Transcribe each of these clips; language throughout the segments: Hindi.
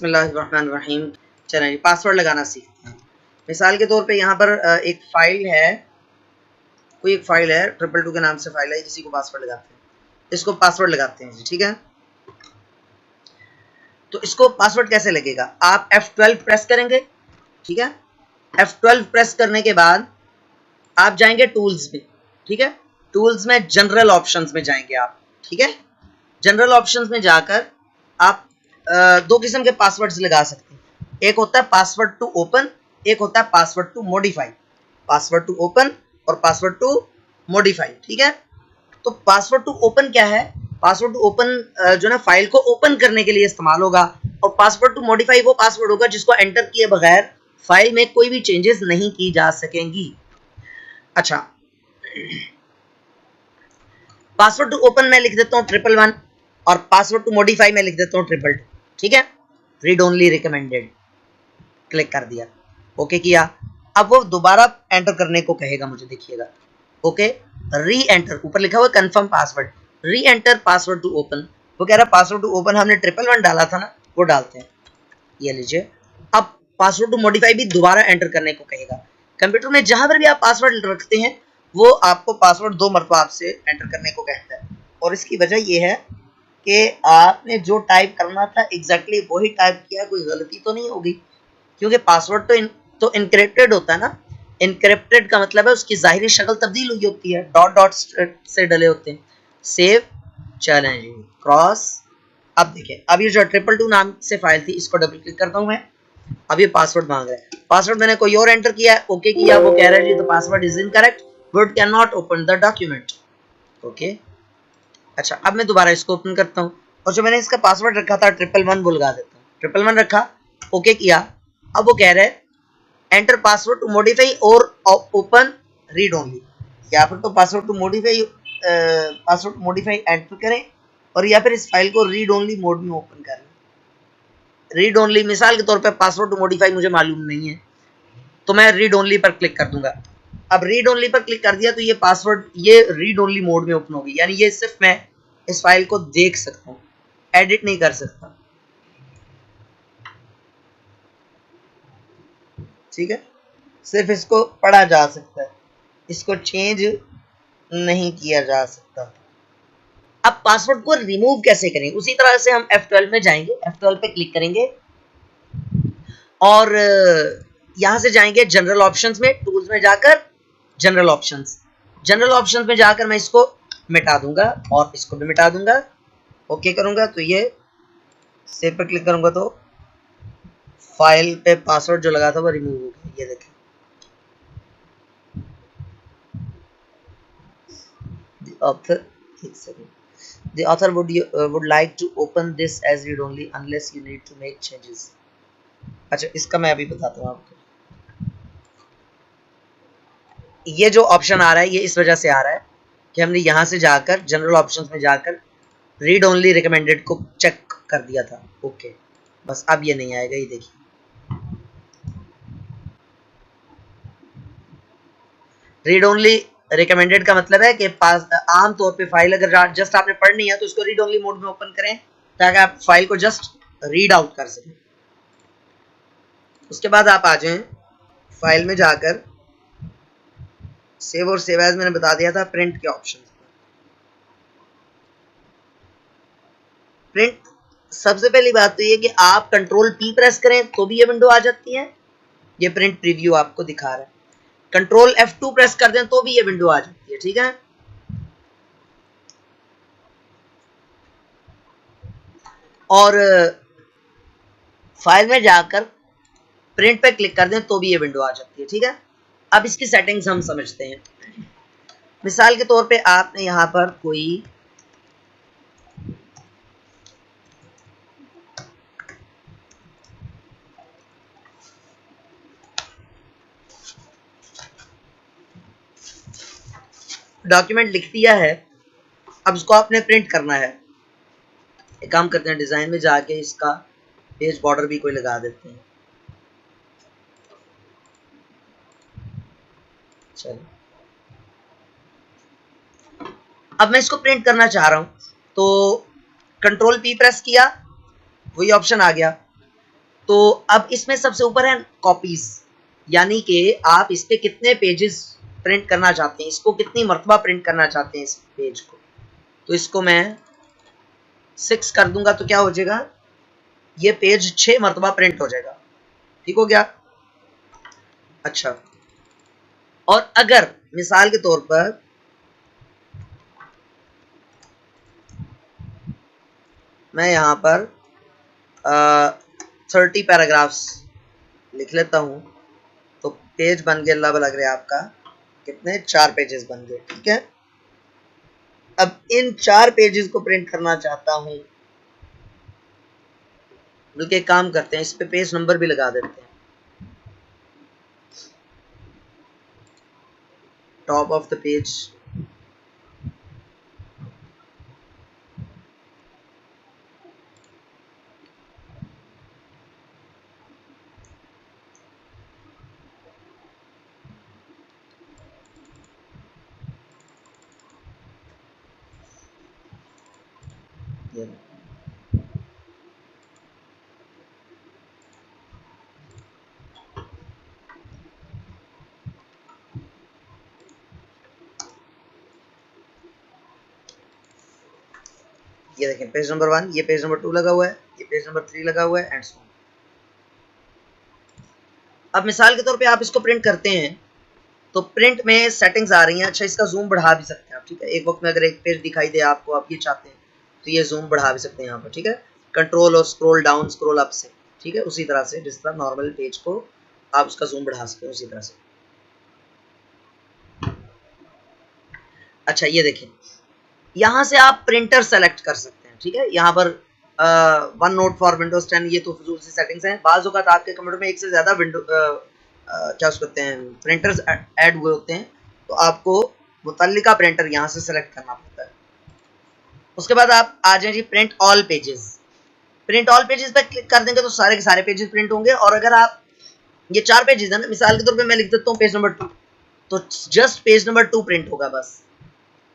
बिस्मिल्लाहिर्रहमानिर्रहीम। चलिए पासवर्ड लगाना सीखते हैं। मिसाल के तौर पे यहाँ पर एक फ़ाइल है, कोई एक फ़ाइल है 222 के नाम से फ़ाइल है, इसी को पासवर्ड लगाते हैं, इसको पासवर्ड लगाते हैं जी, ठीक है। तो इसको पासवर्ड कैसे लगेगा, आप F12 प्रेस करेंगे, ठीक है। F12 प्रेस करने के बाद आप जाएंगे टूल्स में, ठीक है। टूल्स में जनरल ऑप्शंस में जाएंगे आप, ठीक है। जनरल ऑप्शंस में जाकर आप दो किस्म के पासवर्ड्स लगा सकते हैं। एक होता है पासवर्ड टू ओपन, एक होता है password to modify. Password to open और पासवर्ड टू मॉडिफाई, ठीक है। तो पासवर्ड टू ओपन क्या है, पासवर्ड टू ओपन जो ना फाइल को ओपन करने के लिए इस्तेमाल होगा, और पासवर्ड टू मॉडिफाई वो पासवर्ड होगा जिसको एंटर किए बगैर फाइल में कोई भी चेंजेस नहीं की जा सकेंगी। अच्छा, पासवर्ड टू ओपन मैं लिख देता हूँ 111 और पासवर्ड टू मॉडिफाई मैं लिख देता हूँ 222, ठीक है। रीड ओनली रिकमेंडेड, क्लिक कर दिया, ओके किया। अब वो दोबारा एंटर करने को कहेगा मुझे, देखिएगा, ओके। री एंटर, ऊपर लिखा हुआ confirm password, reenter password to open. वो कह रहा है पासवर्ड टू ओपन हमने 111 डाला था ना, वो डालते हैं, ये लीजिए। अब पासवर्ड टू मॉडिफाई भी दोबारा एंटर करने को कहेगा। कंप्यूटर में जहां पर भी आप पासवर्ड रखते हैं वो आपको पासवर्ड 2 मरतबा आपसे एंटर करने को कहता है, और इसकी वजह यह है कि आपने जो टाइप करना था एग्जैक्टली वही टाइप किया, कोई गलती तो नहीं होगी, क्योंकि पासवर्ड तो इनक्रिप्टेड होता है ना। इनक्रिप्टेड का मतलब है उसकी ज़ाहिरी शक्ल तब्दील हुई होती है, डॉट डॉट से डले होते हैं। Save, challenge, cross. अब देखिए, अब ये जो 222 नाम से फाइल थी इसको डबल क्लिक करता हूँ मैं। अब ये पासवर्ड मांग रहा है, पासवर्ड मैंने कोई और एंटर किया है, ओके किया। वो कह रहा है जी the password is incorrect, Word can not open the document, okay. अच्छा, अब मैं दोबारा इसको ओपन करता हूँ, और जो मैंने इसका पासवर्ड रखा था 111 वो लगा देता हूँ। 111 रखा, ओके किया। अब वो कह रहा है एंटर पासवर्ड टू मॉडिफाई और ओपन रीड ओनली, या फिर तो पासवर्ड टू मॉडिफाई एंटर करें, और या फिर इस फाइल को रीड ओनली मोड में ओपन करें। रीड ओनली मिसाल के तौर पे पासवर्ड टू मॉडिफाई मुझे मालूम नहीं है, तो मैं रीड ओनली पर क्लिक कर दूंगा। अब रीड ओनली पर क्लिक कर दिया तो ये पासवर्ड ये रीड ओनली मोड में ओपन होगी, यानी ये सिर्फ मैं इस फाइल को देख सकता हूँ, एडिट नहीं कर सकता, ठीक है। सिर्फ इसको पढ़ा जा सकता है, इसको चेंज नहीं किया जा सकता। अब पासवर्ड को रिमूव कैसे करें, उसी तरह से हम F12 में जाएंगे, F12 पे क्लिक करेंगे और यहां से जाएंगे जनरल ऑप्शंस में, टूल्स में जाकर जनरल ऑप्शंस, जनरल ऑप्शंस में जाकर मैं इसको मिटा दूंगा और इसको भी मिटा दूंगा, ओके करूंगा। तो ये सेव पर क्लिक करूंगा तो फाइल पे पासवर्ड जो लगा था वो रिमूव हो गया, ये देखें। The author would like to open this as read only unless you need to make changes। अच्छा, इसका मैं अभी बताता हूँ आपको। ये जो ऑप्शन आ रहा है ये इस वजह से आ रहा है कि हमने यहाँ से जाकर जनरल ऑप्शंस में जाकर रीड ओनली रिकमेंडेड को चेक कर दिया था, ओके। बस अब ये नहीं आएगा, ये देखिए। रीड ओनली रिकमेंडेड का मतलब है कि आम तौर पे फाइल अगर जस्ट आपने पढ़नी है तो उसको रीड ओनली मोड में ओपन करें ताकि आप फाइल को जस्ट रीड आउट कर सकें। उसके बाद आप आ जाएं फाइल में जाकर सेव और सेव एज मैंने बता दिया था, प्रिंट के ऑप्शन। प्रिंट, सबसे पहली बात तो ये कि आप कंट्रोल P प्रेस करें तो भी ये विंडो आ जाती है, ये प्रिंट प्रीव्यू आपको दिखा रहा है। कंट्रोल F2 प्रेस कर दें तो भी ये विंडो आ जाती है, ठीक है। और फाइल में जाकर प्रिंट पे क्लिक कर दें तो भी ये विंडो आ जाती है, ठीक है। अब इसकी सेटिंग्स हम समझते हैं। मिसाल के तौर पे आपने यहां पर कोई डॉक्यूमेंट लिख दिया है, अब इसको आपने प्रिंट करना है। एक काम करते हैं, डिजाइन में जाके इसका पेज बॉर्डर भी कोई लगा देते हैं, चलो। अब मैं इसको प्रिंट करना चाह रहा हूं तो कंट्रोल P प्रेस किया, वही ऑप्शन आ गया। तो अब इसमें सबसे ऊपर है कॉपीज, यानी कि आप इस पे कितने पेजेस प्रिंट करना चाहते हैं, इसको कितनी मरतबा प्रिंट करना चाहते हैं इस पेज को। तो इसको मैं 6 कर दूंगा तो क्या हो जाएगा, ये पेज 6 मरतबा प्रिंट हो जाएगा। ठीक हो गया। अच्छा, और अगर मिसाल के तौर पर मैं यहां पर 30 पैराग्राफ्स लिख लेता हूं, तो पेज बन गया, अल्लाह भला करे आपका कितने, 4 पेजेस बन गए। ठीक है, अब इन 4 पेजेस को प्रिंट करना चाहता हूं, बल्कि एक काम करते हैं, इस पे पेज नंबर भी लगा देते हैं, टॉप ऑफ द पेज। ये देखें पेज नंबर 1, ये पेज नंबर 2 लगा हुआ है, ये पेज नंबर 3 लगा हुआ है, एंड सो ऑन। अब मिसाल के तौर पे आप इसको प्रिंट करते हैं तो प्रिंट में सेटिंग्स आ रही हैं। अच्छा, इसका जूम बढ़ा भी सकते हैं आप। ठीक है, एक वक्त में अगर एक पेज दिखाई दे आपको, आप ये चाहते हैं तो ये जूम बढ़ा भी सकते हैं यहाँ पर। ठीक है, कंट्रोल और स्क्रॉल डाउन स्क्रॉल अप से। ठीक है, उसी तरह से जिस तरह नॉर्मल पेज को आप उसका जूम बढ़ा सकते हैं, उसी तरह से। अच्छा, ये देखें, यहाँ से आप प्रिंटर सेलेक्ट कर सकते हैं। ठीक है, यहाँ पर वन नोट फॉर विंडोज 10, ये तो फजूल सी सेटिंग्स हैं। बाज़ औक़ात आपके कंप्यूटर में एक से ज़्यादा विंडो क्या उसको कहते हैं, प्रिंटर्स ऐड हुए होते हैं, तो आपको मुतल्लिका प्रिंटर यहाँ से सेलेक्ट करना पड़ता है। उसके बाद आप आ जाए जी print all pages. Print all pages पे क्लिक कर देंगे तो सारे के सारे पेजेस प्रिंट होंगे। और अगर आप ये 4 पेजेस है ना, मिसाल के तौर पे मैं लिख देता हूँ पेज नंबर 2, तो जस्ट पेज नंबर 2 प्रिंट होगा बस।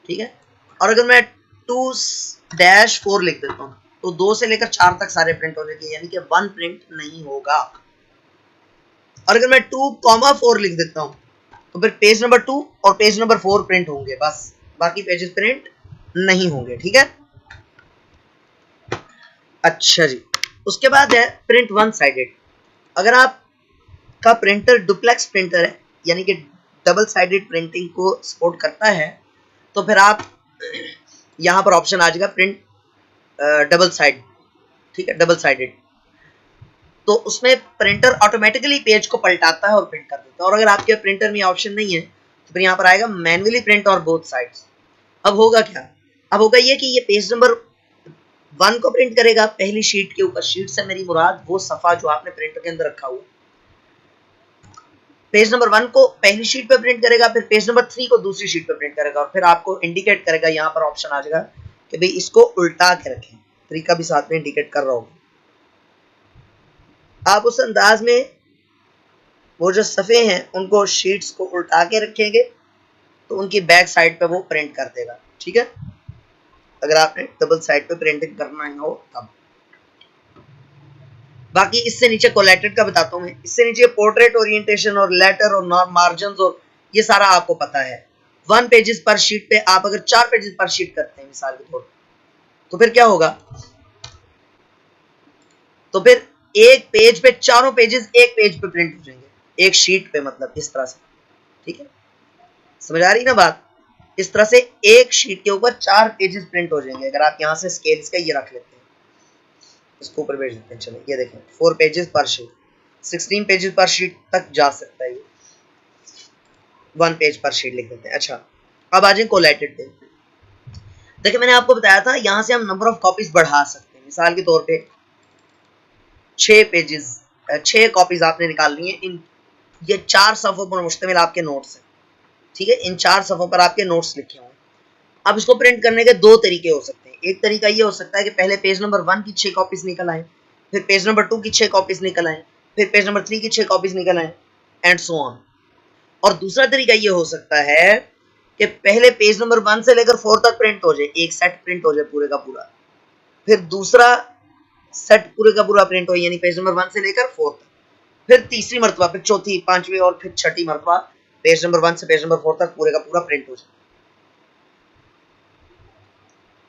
ठीक है, और अगर मैं 2-4 लिख देता हूँ तो 2 से लेकर 4 तक सारे प्रिंट होने के, यानी कि 1 प्रिंट नहीं होगा। और अगर मैं 2,4 लिख देता हूँ तो फिर पेज नंबर 2 और पेज नंबर 4 प्रिंट होंगे बस, बाकी पेजेस प्रिंट नहीं होंगे। ठीक है, अच्छा जी, उसके बाद है प्रिंट वन साइडेड। अगर आप का प्रिंटर डुप्लेक्स प्रिंटर है, यानी कि डबल साइडेड प्रिंटिंग को सपोर्ट करता है, तो फिर आप यहाँ पर ऑप्शन आ जाएगा प्रिंट डबल साइड। ठीक है, डबल साइडेड, तो उसमें प्रिंटर ऑटोमेटिकली पेज को पलटाता है और प्रिंट कर देता है। और अगर आपके प्रिंटर में ऑप्शन नहीं है तो फिर यहाँ पर आएगा मैन्युअली प्रिंट और बोथ साइड्स। अब होगा क्या, अब होगा ये कि ये पेज नंबर 1 को प्रिंट करेगा पहली शीट के ऊपर। शीट से मेरी मुराद वो सफ़ा जो आपने प्रिंटर के अंदर रखा हुआ। पेज नंबर 1 को पहली शीट पे प्रिंट करेगा, फिर पेज नंबर 3 को दूसरी शीट पे प्रिंट करेगा, और फिर आपको इंडिकेट करेगा, यहाँ पर ऑप्शन आ जाएगा कि भाई इसको उल्टा के रखें। तरीका भी साथ में इंडिकेट कर रहा होगा। आप उस अंदाज में वो जो सफ़े हैं उनको शीट्स को उल्टा के रखेंगे तो उनकी बैक साइड पे वो प्रिंट कर देगा। ठीक है, अगर आपने डबल साइड पे प्रिंटिंग करना हो तब। बाकी इससे नीचे कोलेटेड का बताता हूँ मैं। इससे नीचे पोर्ट्रेट ओरिएंटेशन और लेटर और मार्जिन और ये सारा आपको पता है। 1 पेजेस पर शीट पे आप अगर 4 पेजेस पर शीट करते हैं मिसाल के तौर पर, तो फिर क्या होगा, तो फिर एक पेज पे चारों पेजेस एक पेज पे प्रिंट हो जाएंगे, एक शीट पे, मतलब इस तरह से। ठीक है, समझ आ रही ना बात। इस तरह से एक शीट के ऊपर 4 पेजेस प्रिंट हो जाएंगे। अगर आप यहाँ से स्केल्स का ये रख लेते हैं, इसको ऊपर भेज देते हैं, चलो ये देखें 4 पेजेस पर शीट, 16 पेजेस पर शीट तक जा सकता है ये, 1 पेज पर शीट लिख देते हैं। अच्छा, अब आ जाए कोलेटेड पे। देखिए मैंने आपको बताया था यहाँ से हम नंबर ऑफ कॉपीज बढ़ा सकते हैं। मिसाल के तौर पे 6 कॉपीज आपने निकालनी है। इन ये 4 सफ़ों पर मुश्तमिल आपके नोट्स हैं। ठीक है, इन 4 सफ़ों पर आपके नोट्स लिखे हुए हैं। अब इसको प्रिंट करने के 2 तरीके हो सकते हैं। एक तरीका ये हो सकता है कि पहले पेज नंबर 1 की 6 कॉपीज निकल आए, फिर पेज नंबर 2 की 6 कॉपीज निकल आए, फिर पेज नंबर 3 की 6 कॉपीज निकल आए, एंड सो ऑन। और दूसरा तरीका ये हो सकता है कि पहले पेज नंबर 1 से लेकर 4 तक प्रिंट हो जाए, एक सेट प्रिंट हो जाए पूरे का पूरा, फिर दूसरा सेट पूरे का पूरा प्रिंट हो, यानी पेज नंबर 1 से लेकर 4 तक, फिर तीसरी मरतबा, फिर चौथी, पांचवी और फिर छठी मरतबा पेज नंबर 1 से पेज नंबर 4 तक पूरे का पूरा प्रिंट हो जाए।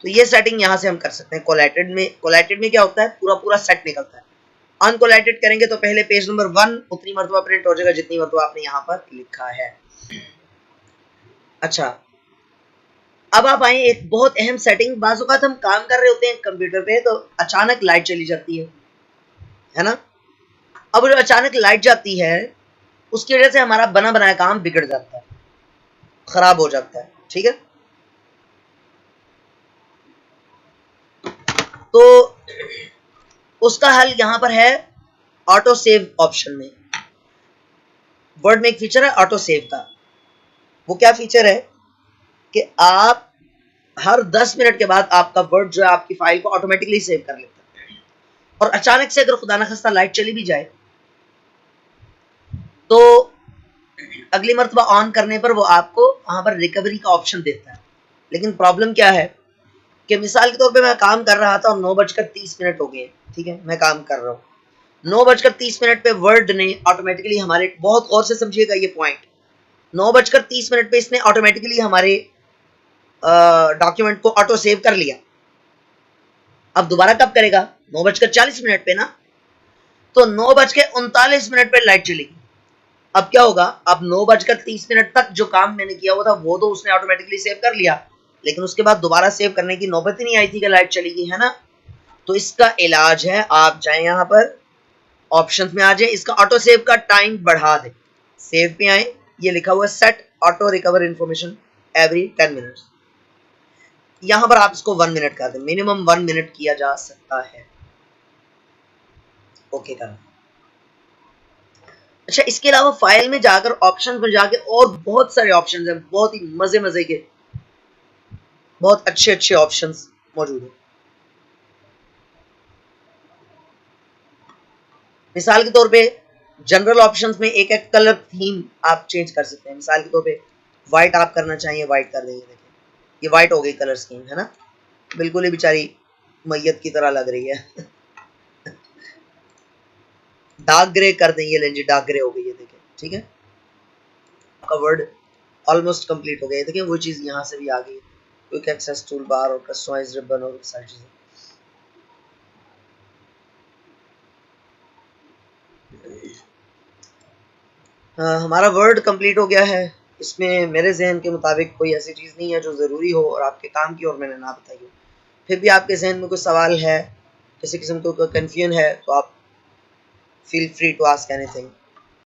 तो ये सेटिंग यहां से हम कर सकते हैं। कोलैटेड में क्या होता है, पूरा पूरा सेट निकलता है। अनकोलैटेड करेंगे तो पहले पेज नंबर 1 उतनी मरतबा प्रिंट हो जाएगा जितनी मरतबा आपने यहां पर लिखा है। अच्छा, अब आप आए एक बहुत अहम सेटिंग। बाज़ औक़ात हम काम कर रहे होते हैं कंप्यूटर पे तो अचानक लाइट चली जाती है ना। अब जो अचानक लाइट जाती है उसकी वजह से हमारा बना बनाया काम बिगड़ जाता है, खराब हो जाता है, ठीक है। तो उसका हल यहां पर है ऑटो सेव ऑप्शन में। वर्ड में एक फीचर है ऑटो सेव का। वो क्या फीचर है कि आप हर 10 मिनट के बाद आपका वर्ड जो है आपकी फाइल को ऑटोमेटिकली सेव कर लेता है। और अचानक से अगर खुदा न खास्ता लाइट चली भी जाए तो अगली मरतबा ऑन करने पर वो आपको वहां पर रिकवरी का ऑप्शन देता है। लेकिन प्रॉब्लम क्या है कि मिसाल के तौर पे मैं काम कर रहा था और 9:30 हो गए, ठीक है, मैं काम कर रहा हूँ, 9:30 पे वर्ड ने ऑटोमेटिकली हमारे, बहुत गौर से समझिएगा ये पॉइंट, 9:30 पे इसने ऑटोमेटिकली हमारे डॉक्यूमेंट को ऑटो सेव कर लिया। अब दोबारा कब करेगा, 9:40 पे ना। तो 9:39 पे लाइट चलेगी। अब क्या होगा, अब 9:30 तक जो काम मैंने किया हुआ था वो तो उसने ऑटोमेटिकली सेव कर लिया, लेकिन उसके बाद दोबारा सेव करने की नौबत ही नहीं आई थी कि लाइट चलेगी, है ना। तो इसका इलाज है, आप जाएं यहां पर ऑप्शंस में आ जाए, इसका ऑटो सेव का टाइम बढ़ा दे, सेव पे आए, ये लिखा हुआ है set auto recover information every 10 minutes. यहां पर आप इसको 1 मिनट कर दें, मिनिमम 1 मिनट किया जा सकता है। ओके करना। अच्छा, इसके अलावा फाइल में जाकर ऑप्शन में जाके और बहुत सारे ऑप्शंस हैं, बहुत ही मजे मजे के, बहुत अच्छे अच्छे ऑप्शंस मौजूद हैं। मिसाल के तौर पे जनरल ऑप्शंस में एक एक कलर थीम आप चेंज कर सकते हैं। मिसाल के तौर पे व्हाइट आप करना चाहिए, व्हाइट कर देंगे। देखिए ये व्हाइट हो गई कलर स्कीम, है ना, बिल्कुल ही बेचारी मैयत की तरह लग रही है। डार्क ग्रे कर देंगे, लें जी डार्क ग्रे हो गई है, देखिए, ठीक है। आपका वर्ड ऑलमोस्ट कंप्लीट हो गया है, देखिए वो चीज़ यहाँ से भी आ गई, क्विक एक्सेस टूल बार और कस्टमाइज रिबन और सारी चीज़ें। हमारा वर्ड कंप्लीट हो गया है। इसमें मेरे जहन के मुताबिक कोई ऐसी चीज़ नहीं है जो ज़रूरी हो और आपके काम की और मैंने ना बताई हो। फिर भी आपके जहन में कोई सवाल है, किसी किस्म का कोई कन्फ्यूजन है, तो आप feel free to ask anything.